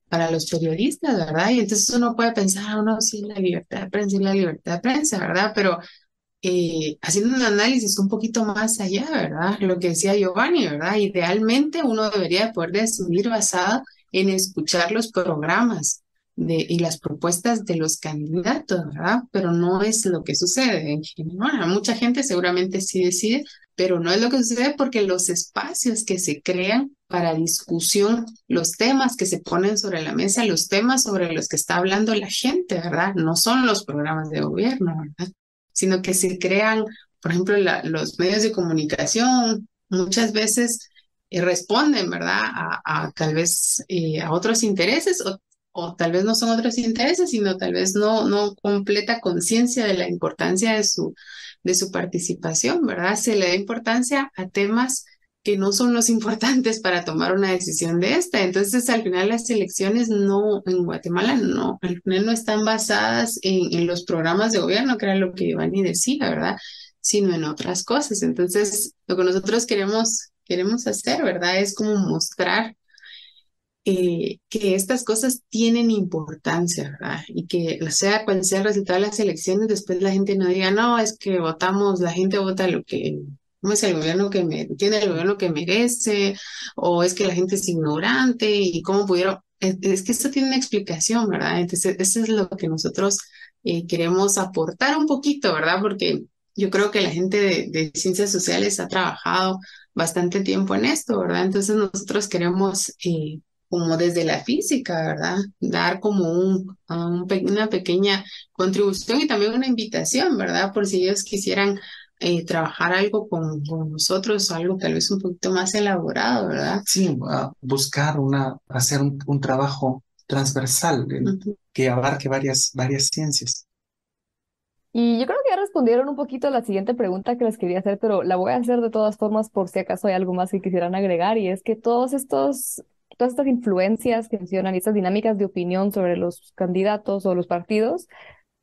para los periodistas, ¿verdad? Y entonces uno puede pensar, no, sí, la libertad de prensa y la libertad de prensa, ¿verdad? Pero haciendo un análisis un poquito más allá, ¿verdad? Lo que decía Giovanni, ¿verdad? Idealmente uno debería poder decidir basado en escuchar los programas y las propuestas de los candidatos, ¿verdad? Pero no es lo que sucede en general. Mucha gente seguramente sí decide, pero no es lo que sucede porque los espacios que se crean para discusión, los temas que se ponen sobre la mesa, los temas sobre los que está hablando la gente, ¿verdad? No son los programas de gobierno, ¿verdad? Sino que se crean, por ejemplo, los medios de comunicación muchas veces responden, ¿verdad? Tal vez a otros intereses o tal vez no son otros intereses, sino tal vez no completa conciencia de la importancia de su participación, ¿verdad? Se le da importancia a temas que no son los importantes para tomar una decisión de esta. Entonces, al final las elecciones no, en Guatemala no, al final no están basadas en los programas de gobierno, que era lo que Giovanni decía, ¿verdad? Sino en otras cosas. Entonces, lo que nosotros queremos hacer, ¿verdad? Es como mostrar que estas cosas tienen importancia, ¿verdad? Y que sea cual sea el resultado de las elecciones, después la gente no diga, no, es que votamos, la gente vota lo que, no es el gobierno que tiene el gobierno que merece, o es que la gente es ignorante y cómo pudieron, es que esto tiene una explicación, ¿verdad? Entonces, eso es lo que nosotros queremos aportar un poquito, ¿verdad? Porque yo creo que la gente de ciencias sociales ha trabajado bastante tiempo en esto, ¿verdad? Entonces nosotros queremos como desde la física, ¿verdad? Dar como una pequeña contribución y también una invitación, ¿verdad? Por si ellos quisieran trabajar algo con nosotros, algo tal vez un poquito más elaborado, ¿verdad? Sí, buscar hacer un trabajo transversal Ujú. que abarque varias ciencias. Y yo creo que ya respondieron un poquito a la siguiente pregunta que les quería hacer, pero la voy a hacer de todas formas por si acaso hay algo más que quisieran agregar, y es que todas estas influencias que mencionan y estas dinámicas de opinión sobre los candidatos o los partidos,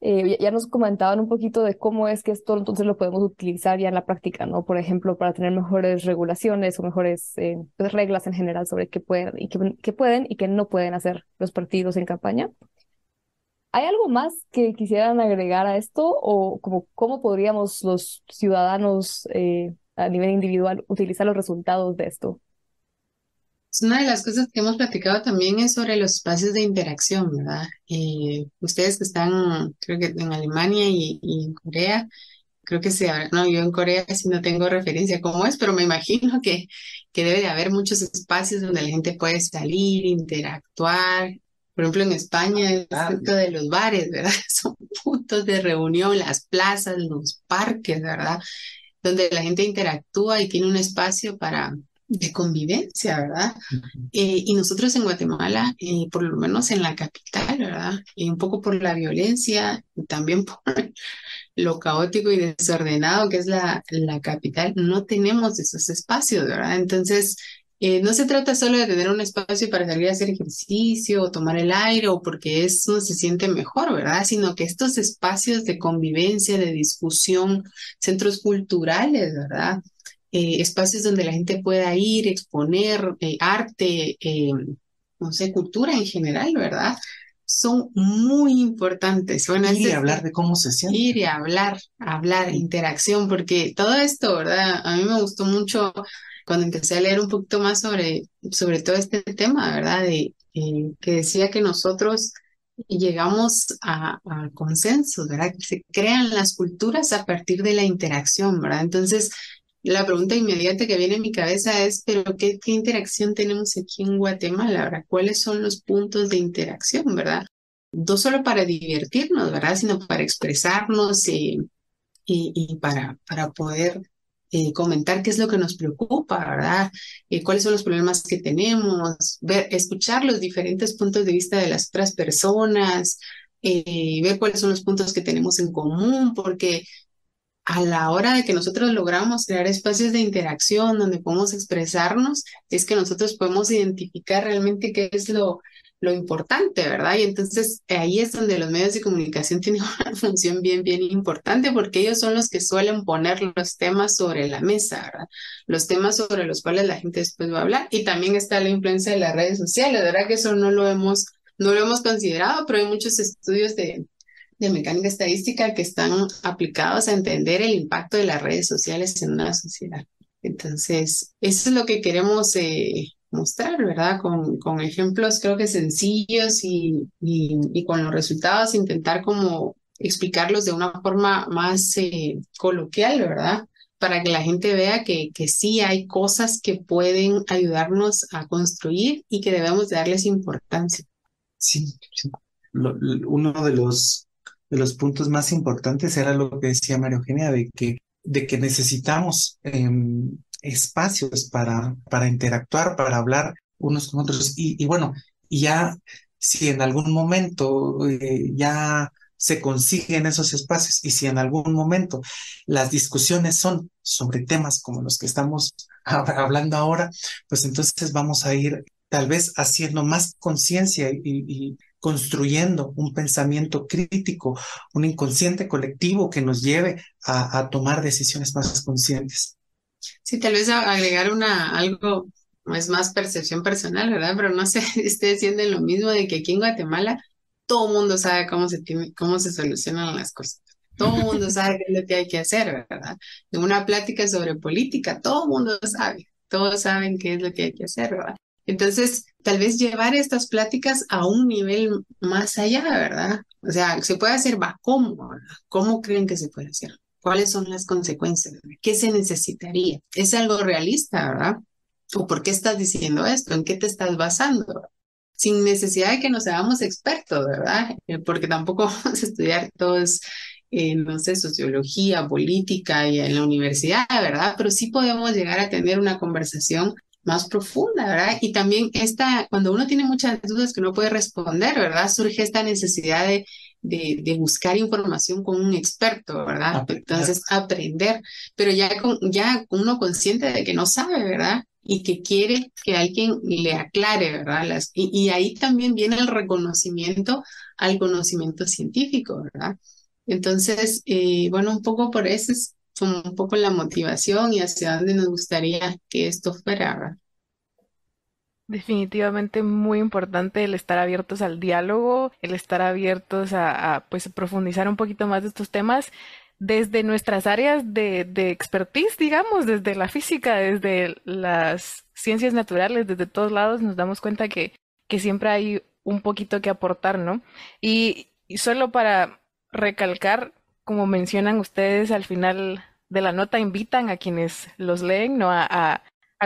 ya nos comentaban un poquito de cómo es que esto entonces lo podemos utilizar ya en la práctica, ¿no? Por ejemplo, para tener mejores regulaciones o mejores pues, reglas en general sobre qué pueden y qué no pueden hacer los partidos en campaña. ¿Hay algo más que quisieran agregar a esto o como cómo podríamos los ciudadanos a nivel individual utilizar los resultados de esto? Una de las cosas que hemos platicado también es sobre los espacios de interacción, ¿verdad? Ustedes que están, creo que en Alemania y en Corea, creo que no, yo en Corea sí no tengo referencia cómo es, pero me imagino que debe de haber muchos espacios donde la gente puede salir, interactuar. Por ejemplo, en España, es esto de los bares, ¿verdad? Son puntos de reunión, las plazas, los parques, ¿verdad? Donde la gente interactúa y tiene un espacio de convivencia, ¿verdad? Y nosotros en Guatemala, por lo menos en la capital, ¿verdad? Y un poco por la violencia, y también por lo caótico y desordenado que es la capital, no tenemos esos espacios, ¿verdad? Entonces, no se trata solo de tener un espacio para salir a hacer ejercicio o tomar el aire o porque eso se siente mejor, ¿verdad? Sino que estos espacios de convivencia, de discusión, centros culturales, ¿verdad? espacios donde la gente pueda ir, exponer arte, no sé, cultura en general, ¿verdad? Son muy importantes. Bueno, Ir y hablar de cómo se siente. ir y hablar, interacción, porque todo esto, ¿verdad? A mí me gustó mucho cuando empecé a leer un poquito más sobre todo este tema, ¿verdad? Que decía que nosotros llegamos a consensos, ¿verdad? Que se crean las culturas a partir de la interacción, ¿verdad? Entonces, la pregunta inmediata que viene a mi cabeza es, ¿pero qué interacción tenemos aquí en Guatemala, ¿verdad? ¿Cuáles son los puntos de interacción, ¿verdad? No solo para divertirnos, ¿verdad? Sino para expresarnos y para poder comentar qué es lo que nos preocupa, ¿verdad? Cuáles son los problemas que tenemos, escuchar los diferentes puntos de vista de las otras personas, ver cuáles son los puntos que tenemos en común, porque a la hora de que nosotros logramos crear espacios de interacción donde podemos expresarnos, es que nosotros podemos identificar realmente qué es lo importante, ¿verdad? Y entonces ahí es donde los medios de comunicación tienen una función bien, bien importante porque ellos son los que suelen poner los temas sobre la mesa, ¿verdad? Los temas sobre los cuales la gente después va a hablar. Y también está la influencia de las redes sociales, ¿verdad? Que eso no lo hemos considerado, pero hay muchos estudios de mecánica estadística que están aplicados a entender el impacto de las redes sociales en una sociedad. Entonces, eso es lo que queremos mostrar, ¿verdad? Con ejemplos creo que sencillos y con los resultados intentar como explicarlos de una forma más coloquial, ¿verdad? Para que la gente vea que sí hay cosas que pueden ayudarnos a construir y que debemos darles importancia. Sí, sí. Uno de los puntos más importantes era lo que decía María Eugenia, de que necesitamos espacios para interactuar, para hablar unos con otros. Y bueno, y ya si en algún momento ya se consiguen esos espacios y si en algún momento las discusiones son sobre temas como los que estamos hablando ahora, pues entonces vamos a ir tal vez haciendo más conciencia y construyendo un pensamiento crítico, un inconsciente colectivo que nos lleve a tomar decisiones más conscientes. Sí, tal vez agregar algo, es más percepción personal, ¿verdad? Pero no sé si ustedes sienten lo mismo de que aquí en Guatemala todo el mundo sabe cómo se solucionan las cosas. Todo el mundo sabe qué es lo que hay que hacer, ¿verdad? En una plática sobre política, todo el mundo sabe, todos saben qué es lo que hay que hacer, ¿verdad? Entonces, tal vez llevar estas pláticas a un nivel más allá, ¿verdad? O sea, se puede hacer, va, ¿cómo, verdad? ¿Cómo creen que se puede hacer? ¿Cuáles son las consecuencias? ¿Qué se necesitaría? ¿Es algo realista, verdad? ¿O por qué estás diciendo esto? ¿En qué te estás basando? Sin necesidad de que nos hagamos expertos, ¿verdad? Porque tampoco vamos a estudiar todos, no sé, sociología, política y en la universidad, ¿verdad? Pero sí podemos llegar a tener una conversación más profunda, ¿verdad? Y también cuando uno tiene muchas dudas que no puede responder, ¿verdad? Surge esta necesidad de buscar información con un experto, ¿verdad? Entonces, aprender, pero ya uno consciente de que no sabe, ¿verdad? Y que quiere que alguien le aclare, ¿verdad? Y ahí también viene el reconocimiento al conocimiento científico, ¿verdad? Entonces, bueno, un poco por eso es como un poco la motivación y hacia dónde nos gustaría que esto fuera, ¿verdad? Definitivamente muy importante el estar abiertos al diálogo, el estar abiertos pues profundizar un poquito más de estos temas desde nuestras áreas de expertise, digamos, desde la física, desde las ciencias naturales, desde todos lados nos damos cuenta que siempre hay un poquito que aportar, ¿no? Y solo para recalcar, como mencionan ustedes al final de la nota, invitan a quienes los leen, ¿no? A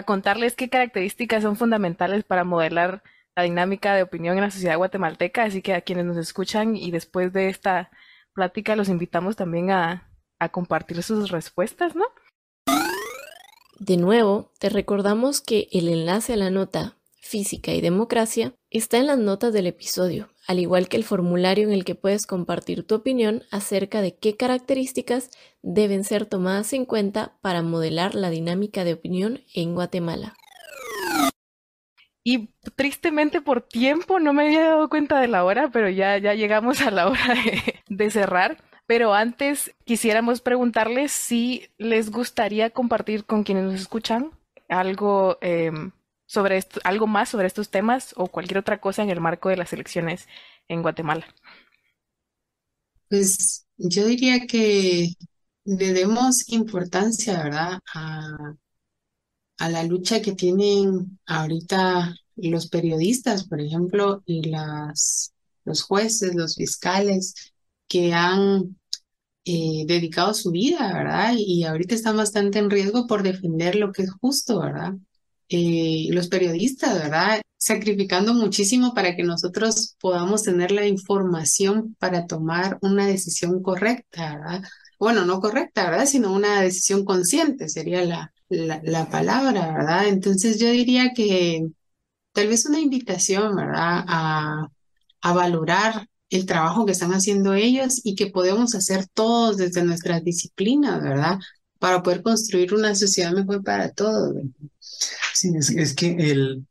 contarles qué características son fundamentales para modelar la dinámica de opinión en la sociedad guatemalteca, así que a quienes nos escuchan y después de esta plática los invitamos también a compartir sus respuestas, ¿no? De nuevo, te recordamos que el enlace a la nota Física y Democracia está en las notas del episodio, al igual que el formulario en el que puedes compartir tu opinión acerca de qué características deben ser tomadas en cuenta para modelar la dinámica de opinión en Guatemala. Y tristemente por tiempo no me había dado cuenta de la hora, pero ya llegamos a la hora de cerrar. Pero antes quisiéramos preguntarles si les gustaría compartir con quienes nos escuchan algo sobre esto, algo más sobre estos temas o cualquier otra cosa en el marco de las elecciones en Guatemala. Pues yo diría que le demos importancia, ¿verdad? A la lucha que tienen ahorita los periodistas, por ejemplo, y los jueces, los fiscales, que han dedicado su vida, ¿verdad? Y ahorita están bastante en riesgo por defender lo que es justo, ¿verdad? Los periodistas, ¿verdad? Sacrificando muchísimo para que nosotros podamos tener la información para tomar una decisión correcta, ¿verdad? Bueno, no correcta, ¿verdad? Sino una decisión consciente sería la palabra, ¿verdad? Entonces yo diría que tal vez una invitación, ¿verdad? A valorar el trabajo que están haciendo ellos y que podemos hacer todos desde nuestras disciplinas, ¿verdad? Para poder construir una sociedad mejor para todos, ¿verdad? Sí, es que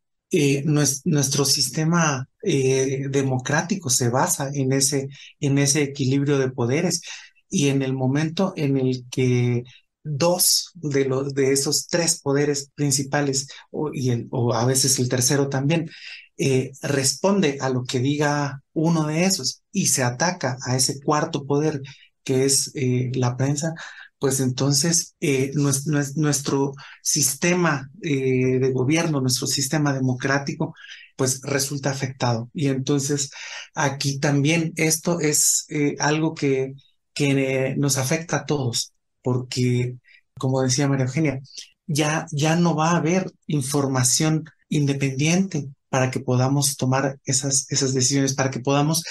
nuestro sistema democrático se basa en ese equilibrio de poderes y en el momento en el que dos de esos tres poderes principales o a veces el tercero también responde a lo que diga uno de esos y se ataca a ese cuarto poder que es la prensa, pues entonces nuestro sistema de gobierno, nuestro sistema democrático, pues resulta afectado. Y entonces aquí también esto es algo que nos afecta a todos, porque, como decía María Eugenia, ya no va a haber información independiente para que podamos tomar esas decisiones, para que podamos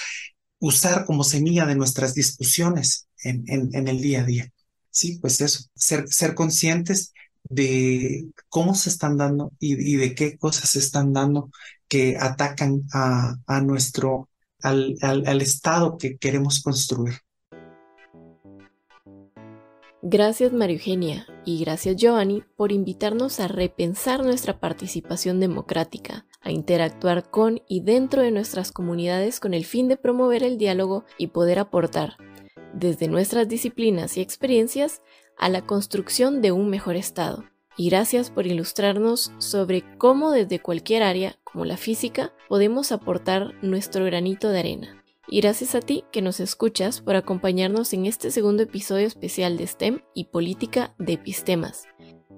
usar como semilla de nuestras discusiones en el día a día. Sí, pues eso, ser conscientes de cómo se están dando y de qué cosas se están dando que atacan al Estado que queremos construir. Gracias María Eugenia y gracias Giovanni por invitarnos a repensar nuestra participación democrática, a interactuar con y dentro de nuestras comunidades con el fin de promover el diálogo y poder aportar, desde nuestras disciplinas y experiencias, a la construcción de un mejor Estado. Y gracias por ilustrarnos sobre cómo desde cualquier área, como la física, podemos aportar nuestro granito de arena. Y gracias a ti que nos escuchas por acompañarnos en este segundo episodio especial de STEM y Política de Epistemas.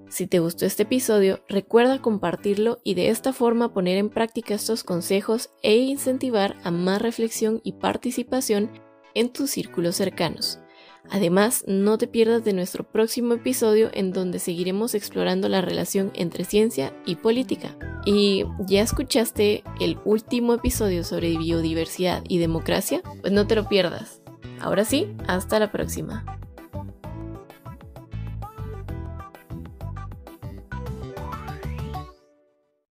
Si te gustó este episodio, recuerda compartirlo y de esta forma poner en práctica estos consejos e incentivar a más reflexión y participación en tus círculos cercanos. Además, no te pierdas de nuestro próximo episodio en donde seguiremos explorando la relación entre ciencia y política. ¿Y ya escuchaste el último episodio sobre biodiversidad y democracia? Pues no te lo pierdas. Ahora sí, hasta la próxima.